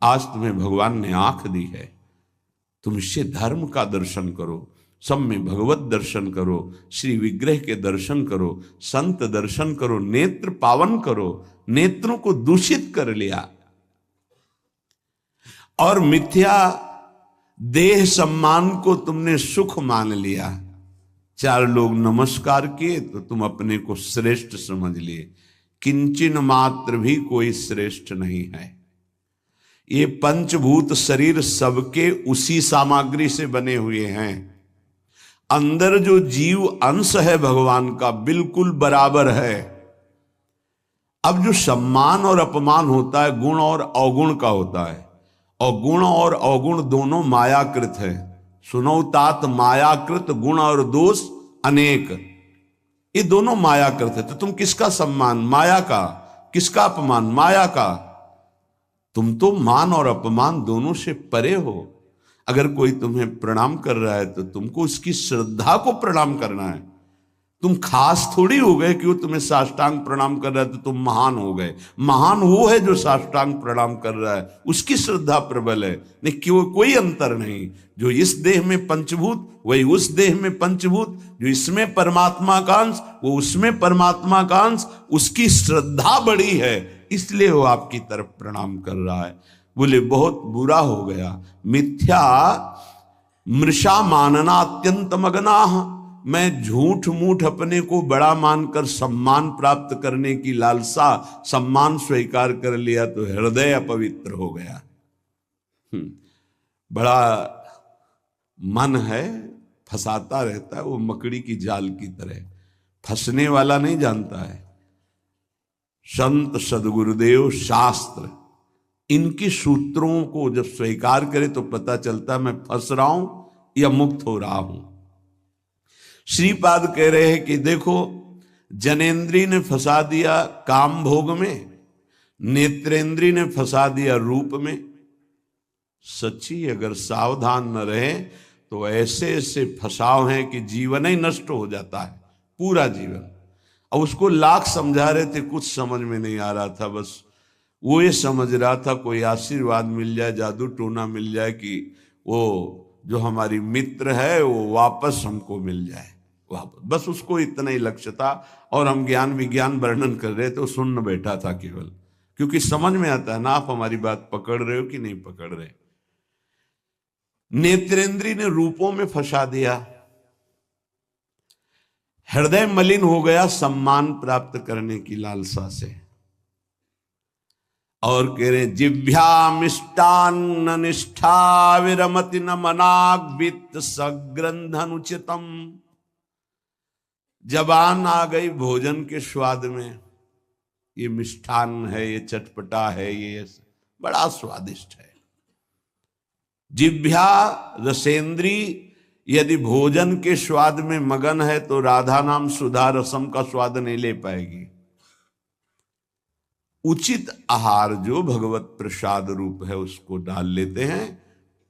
आज तुम्हें भगवान ने आंख दी है, तुम इससे धर्म का दर्शन करो, सब में भगवत दर्शन करो, श्री विग्रह के दर्शन करो, संत दर्शन करो, नेत्र पावन करो। नेत्रों को दूषित कर लिया और मिथ्या देह सम्मान को तुमने सुख मान लिया। 4 लोग नमस्कार किए तो तुम अपने को श्रेष्ठ समझ लिए। किंचन मात्र भी कोई श्रेष्ठ नहीं है। ये पंचभूत शरीर सबके उसी सामग्री से बने हुए हैं। अंदर जो जीव अंश है भगवान का बिल्कुल बराबर है। अब जो सम्मान और अपमान होता है गुण और अवगुण का होता है, और गुण और अवगुण दोनों मायाकृत है। सुनो तात मायाकृत गुण और दोष अनेक, ये दोनों मायाकृत है। तो तुम किसका सम्मान? माया का। किसका अपमान? माया का। तुम तो मान और अपमान दोनों से परे हो। अगर कोई तुम्हें प्रणाम कर रहा है तो तुमको उसकी श्रद्धा को प्रणाम करना है। तुम खास थोड़ी हो गए कि वो तुम्हें साष्टांग प्रणाम कर रहा है तो तुम महान हो गए। महान वो है जो साष्टांग प्रणाम कर रहा है, उसकी श्रद्धा प्रबल है। नहीं क्यों, कोई अंतर नहीं। जो इस देह में पंचभूत वही उस देह में पंचभूत, जो इसमें परमात्मा का अंश वो उसमें परमात्मा का अंश, उसकी श्रद्धा बड़ी है, इसलिए वो आपकी तरफ प्रणाम कर रहा है। बोले बहुत बुरा हो गया। मिथ्या मृषा मानना अत्यंत मग्नाः। मैं झूठ मूठ अपने को बड़ा मानकर सम्मान प्राप्त करने की लालसा, सम्मान स्वीकार कर लिया तो हृदय अपवित्र हो गया। बड़ा मन है, फंसाता रहता है, वो मकड़ी की जाल की तरह। फंसने वाला नहीं जानता है। संत सदगुरुदेव शास्त्र इनके सूत्रों को जब स्वीकार करे तो पता चलता मैं फंस रहा हूं या मुक्त हो रहा हूं। श्रीपाद कह रहे हैं कि देखो, जनेन्द्री ने फंसा दिया काम भोग में, नेत्रेंद्री ने फंसा दिया रूप में। सच्ची अगर सावधान न रहे तो ऐसे ऐसे फंसाव हैं कि जीवन ही नष्ट हो जाता है, पूरा जीवन। अब उसको लाख समझा रहे थे, कुछ समझ में नहीं आ रहा था। बस वो ये समझ रहा था कोई आशीर्वाद मिल जाए, जादू टोना मिल जाए कि वो जो हमारी मित्र है वो वापस हमको मिल जाए वापस। बस उसको इतना ही लक्ष्य था। और हम ज्ञान विज्ञान वर्णन कर रहे थे, तो सुन बैठा था केवल, क्योंकि समझ में आता है ना आप हमारी बात पकड़ रहे हो कि नहीं पकड़ रहे। नेत्रेंद्री ने रूपों में फंसा दिया, हृदय मलिन हो गया सम्मान प्राप्त करने की लालसा से। और कह रहे जिभ्या मिष्टान्न निष्ठा विरमति न मनाग वित्त सग्रंथ अनुचितम। जबान आ गई भोजन के स्वाद में, ये मिष्ठान है, ये चटपटा है, ये बड़ा स्वादिष्ट है। जिभ्या रसेंद्री यदि भोजन के स्वाद में मगन है तो राधा नाम सुधा रसम का स्वाद नहीं ले पाएगी। उचित आहार जो भगवत प्रसाद रूप है उसको डाल लेते हैं,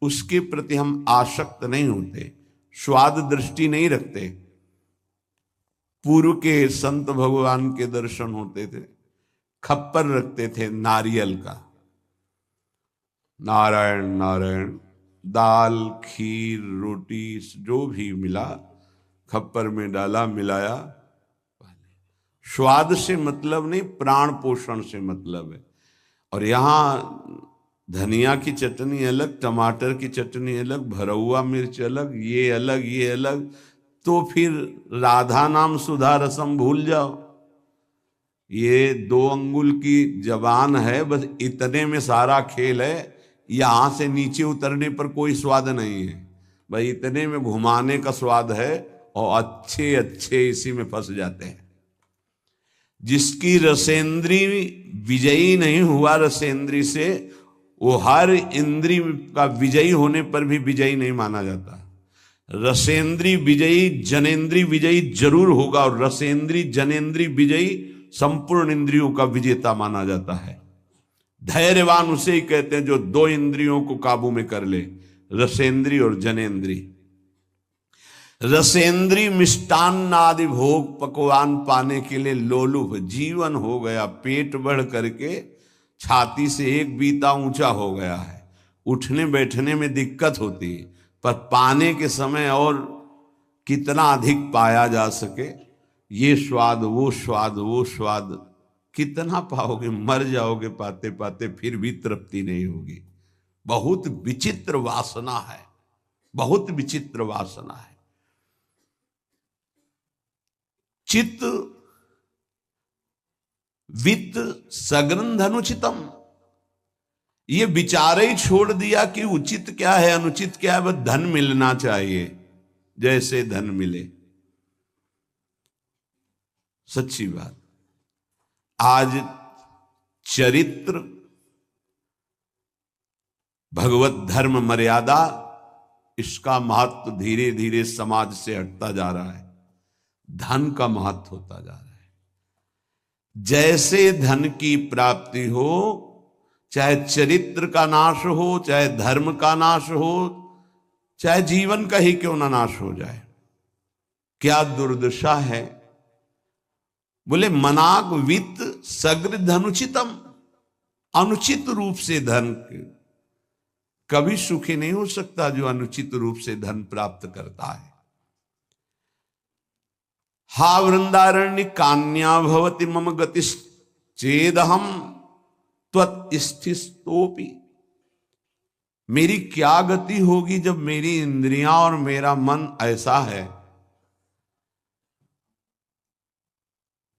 उसके प्रति हम आसक्त नहीं होते, स्वाद दृष्टि नहीं रखते। पूर्व के संत भगवान के दर्शन होते थे, खप्पर रखते थे नारियल का, नारायण नारायण, दाल खीर रोटी जो भी मिला खप्पर में डाला मिलाया। स्वाद से मतलब नहीं, प्राण पोषण से मतलब है। और यहाँ धनिया की चटनी अलग, टमाटर की चटनी अलग, भरौआ मिर्च अलग, ये अलग ये अलग, तो फिर राधा नाम सुधा रसम भूल जाओ। ये 2 अंगुल की जबान है, बस इतने में सारा खेल है। यहां से नीचे उतरने पर कोई स्वाद नहीं है, भाई इतने में घुमाने का स्वाद है, और अच्छे अच्छे इसी में फंस जाते हैं। जिसकी रसेंद्री विजयी नहीं हुआ रसेंद्री से, वो हर इंद्री का विजयी होने पर भी विजयी नहीं माना जाता। रसेंद्री विजयी जनेन्द्री विजयी जरूर होगा, और रसेंद्री जनेन्द्री विजयी संपूर्ण इंद्रियों का विजेता माना जाता है। धैर्यवान उसे ही कहते हैं जो 2 इंद्रियों को काबू में कर ले, रसेंद्री और जनेन्द्री। रसेंद्री मिष्टान्न आदि भोग पकवान पाने के लिए लोलुप जीवन हो गया, पेट बढ़ करके छाती से 1 बीता ऊंचा हो गया है। उठने बैठने में दिक्कत होती है, पर पाने के समय और कितना अधिक पाया जा सके, ये स्वाद वो स्वाद वो स्वाद कितना पाओगे, मर जाओगे पाते पाते, फिर भी तृप्ति नहीं होगी। बहुत विचित्र वासना है, बहुत विचित्र वासना है। चित्त वित्त सग्रंथ अनुचितम, ये विचार ही छोड़ दिया कि उचित क्या है अनुचित क्या है, बस धन मिलना चाहिए, जैसे धन मिले। सच्ची बात, आज चरित्र भगवत धर्म मर्यादा इसका महत्व धीरे धीरे समाज से हटता जा रहा है, धन का महत्व होता जा रहा है। जैसे धन की प्राप्ति हो, चाहे चरित्र का नाश हो, चाहे धर्म का नाश हो, चाहे जीवन का ही क्यों ना नाश हो जाए, क्या दुर्दशा है। बोले मनाग वित्त सगृध अनुचितम, अनुचित रूप से धन कभी सुखी नहीं हो सकता जो अनुचित रूप से धन प्राप्त करता है। हा वृंदारण्य कान्या भवति मम गतिश्चेदहम त्वत्स्थितोपि, मेरी क्या गति होगी जब मेरी इंद्रियां और मेरा मन ऐसा है।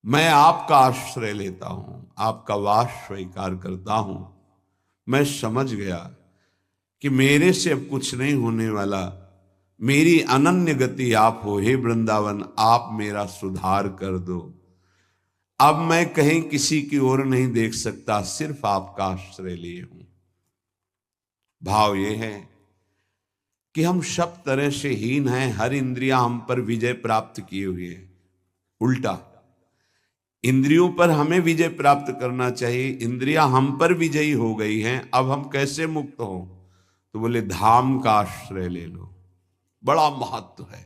मैं आपका आश्रय लेता हूं, आपका वास स्वीकार करता हूं, मैं समझ गया कि मेरे से अब कुछ नहीं होने वाला, मेरी अनन्य गति आप हो। हे वृंदावन, आप मेरा सुधार कर दो। अब मैं कहीं किसी की ओर नहीं देख सकता, सिर्फ आपका आश्रय लिए हूं। भाव ये है कि हम सब तरह से हीन हैं, हर इंद्रियां हम पर विजय प्राप्त किए हुए हैं। उल्टा, इंद्रियों पर हमें विजय प्राप्त करना चाहिए, इंद्रियां हम पर विजयी हो गई हैं, अब हम कैसे मुक्त हो। तो बोले धाम का आश्रय ले लो, बड़ा महत्व है।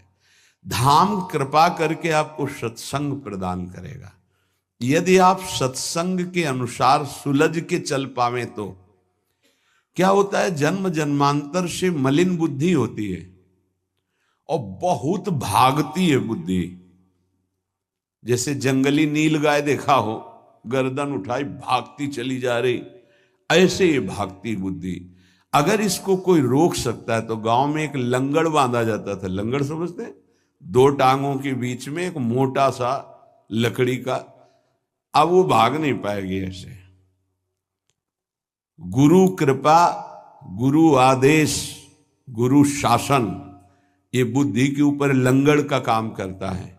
धाम कृपा करके आपको सत्संग प्रदान करेगा। यदि आप सत्संग के अनुसार सुलझ के चल पावे तो क्या होता है, जन्म जन्मांतर से मलिन बुद्धि होती है और बहुत भागती है बुद्धि। जैसे जंगली नील गाय देखा हो, गर्दन उठाई भागती चली जा रही। ऐसे ये भागती बुद्धि, अगर इसको कोई रोक सकता है तो गांव में एक लंगड़ बांधा जाता था। लंगड़ समझते हैं? 2 टांगों के बीच में एक मोटा सा लकड़ी का। अब वो भाग नहीं पाएगी ऐसे। गुरु कृपा, गुरु आदेश, गुरु शासन, ये बुद्धि के ऊपर लंगड़ का काम करता है।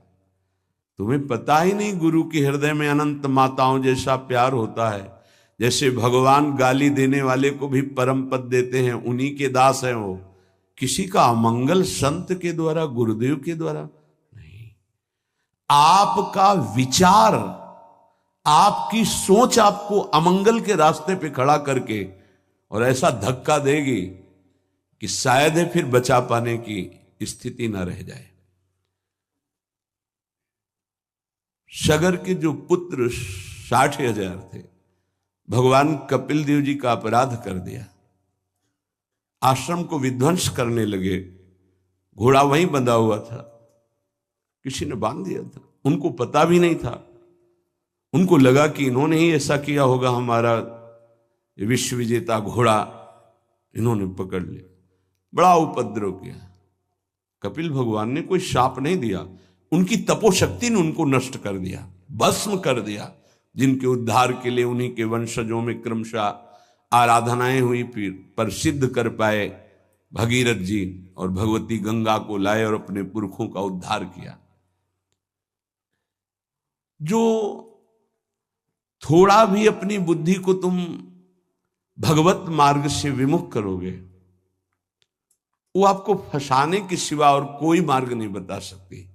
तुम्हें पता ही नहीं गुरु के हृदय में अनंत माताओं जैसा प्यार होता है। जैसे भगवान गाली देने वाले को भी परम पद देते हैं, उन्हीं के दास हैं वो। किसी का अमंगल संत के द्वारा, गुरुदेव के द्वारा नहीं। आपका विचार, आपकी सोच आपको अमंगल के रास्ते पे खड़ा करके और ऐसा धक्का देगी कि शायद है फिर बचा पाने की स्थिति न रह जाए। सगर के जो पुत्र 60,000 थे, भगवान कपिल देव जी का अपराध कर दिया, आश्रम को विध्वंस करने लगे। घोड़ा वहीं बंधा हुआ था, किसी ने बांध दिया था, उनको पता भी नहीं था। उनको लगा कि इन्होंने ही ऐसा किया होगा, हमारा विश्व विजेता घोड़ा इन्होंने पकड़ लिया। बड़ा उपद्रव किया। कपिल भगवान ने कोई शाप नहीं दिया, उनकी तपोशक्ति ने उनको नष्ट कर दिया, भस्म कर दिया। जिनके उद्धार के लिए उन्हीं के वंशजों में क्रमशः आराधनाएं हुई, फिर पर सिद्ध कर पाए भगीरथ जी और भगवती गंगा को लाए और अपने पुरखों का उद्धार किया। जो थोड़ा भी अपनी बुद्धि को तुम भगवत मार्ग से विमुख करोगे, वो आपको फंसाने के सिवा और कोई मार्ग नहीं बता सकती।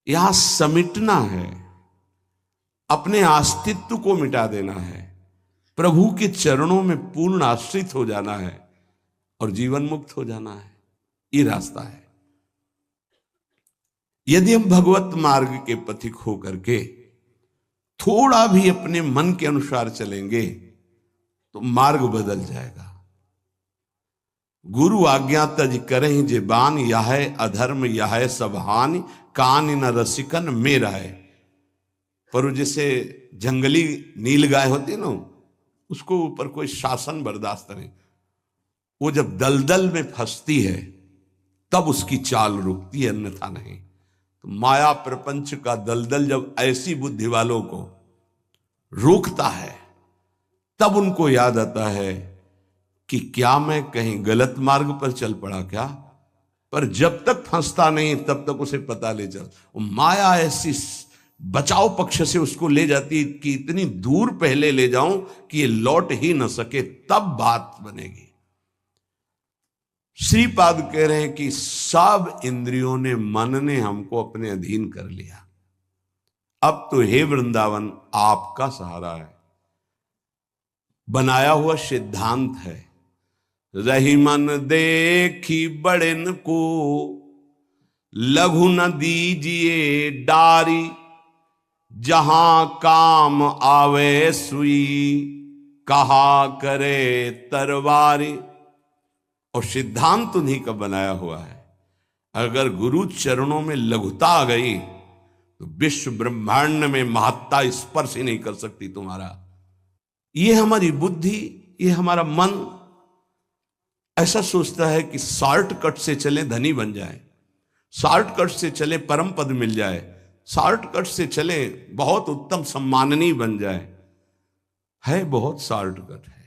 यहां समिटना है, अपने अस्तित्व को मिटा देना है, प्रभु के चरणों में पूर्ण आश्रित हो जाना है और जीवन मुक्त हो जाना है। ये रास्ता है। यदि हम भगवत मार्ग के पथिक हो करके थोड़ा भी अपने मन के अनुसार चलेंगे तो मार्ग बदल जाएगा। गुरु आज्ञा तज करहि जे बान, यह अधर्म यह सब हानि, कान न रसिकन मेरा है। पर जैसे जंगली नील गाय होती है ना, उसको ऊपर कोई शासन बर्दाश्त नहीं। वो जब दलदल में फंसती है तब उसकी चाल रुकती है, अन्यथा नहीं। तो माया प्रपंच का दलदल जब ऐसी बुद्धि वालों को रोकता है, तब उनको याद आता है कि क्या मैं कहीं गलत मार्ग पर चल पड़ा क्या। पर जब तक फंसता नहीं तब तक उसे पता ले चल। माया ऐसी बचाव पक्ष से उसको ले जाती कि इतनी दूर पहले ले जाऊं कि ये लौट ही न सके, तब बात बनेगी। श्रीपाद कह रहे हैं कि सब इंद्रियों ने, मन ने हमको अपने अधीन कर लिया। अब तो हे वृंदावन आपका सहारा है। बनाया हुआ सिद्धांत है, रही मन देखी बड़न को, लघु न दीजिए डारी, जहां काम आवे सुई, कहा करे तरवारी। और सिद्धांत उन्हीं का बनाया हुआ है। अगर गुरु चरणों में लघुता आ गई तो विश्व ब्रह्मांड में महत्ता स्पर्श ही नहीं कर सकती तुम्हारा। ये हमारी बुद्धि, ये हमारा मन ऐसा सोचता है कि शॉर्टकट से चले धनी बन जाए, शॉर्टकट से चले परम पद मिल जाए, शॉर्टकट से चले बहुत उत्तम सम्माननीय बन जाए। है बहुत शॉर्टकट है।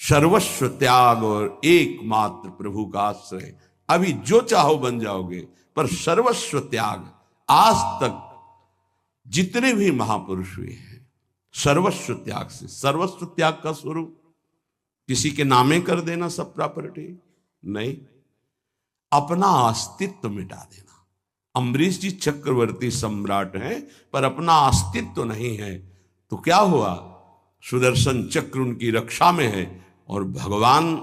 सर्वस्व त्याग और एकमात्र प्रभु का आश्रय। अभी जो चाहो बन जाओगे, पर सर्वस्व त्याग। आज तक जितने भी महापुरुष हुए हैं सर्वस्व त्याग से। सर्वस्व त्याग का स्वरूप किसी के नामे कर देना सब प्रॉपर्टी नहीं, अपना अस्तित्व मिटा देना। अम्बरीश जी चक्रवर्ती सम्राट हैं पर अपना अस्तित्व नहीं है, तो क्या हुआ? सुदर्शन चक्र उनकी रक्षा में है और भगवान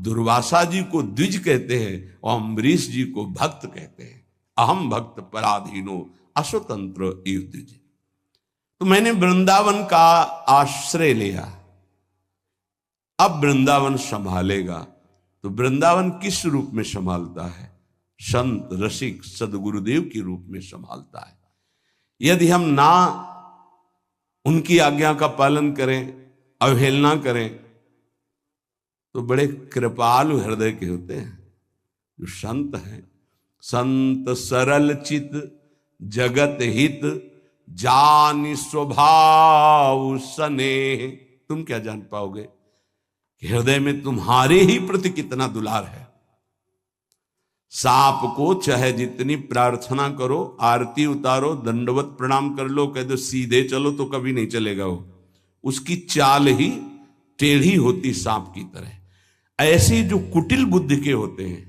दुर्वासा जी को द्विज कहते हैं और अम्बरीश जी को भक्त कहते हैं। अहम भक्त पराधीनो अस्वतंत्र इव द्विज। तो मैंने वृंदावन का आश्रय लिया, अब वृंदावन संभालेगा। तो वृंदावन किस रूप में संभालता है? संत रसिक सदगुरुदेव के रूप में संभालता है। यदि हम ना उनकी आज्ञा का पालन करें, अवहेलना करें, तो बड़े कृपालु हृदय के होते हैं जो संत हैं। संत सरल चित जगत हित जानि स्वभाव स्नेह। तुम क्या जान पाओगे कि हृदय में तुम्हारे ही प्रति कितना दुलार है। सांप को चाहे जितनी प्रार्थना करो, आरती उतारो, दंडवत प्रणाम कर लो, कह दो सीधे चलो, तो कभी नहीं चलेगा वो। उसकी चाल ही टेढ़ी होती सांप की तरह। ऐसे जो कुटिल बुद्धि के होते हैं,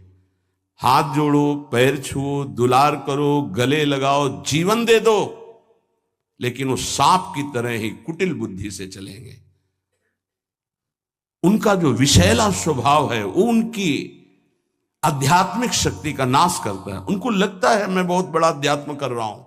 हाथ जोड़ो, पैर छुओ, दुलार करो, गले लगाओ, जीवन दे दो, लेकिन वो सांप की तरह ही कुटिल बुद्धि से चलेंगे। उनका जो विषैला स्वभाव है वो उनकी आध्यात्मिक शक्ति का नाश करता है। उनको लगता है मैं बहुत बड़ा अध्यात्म कर रहा हूं,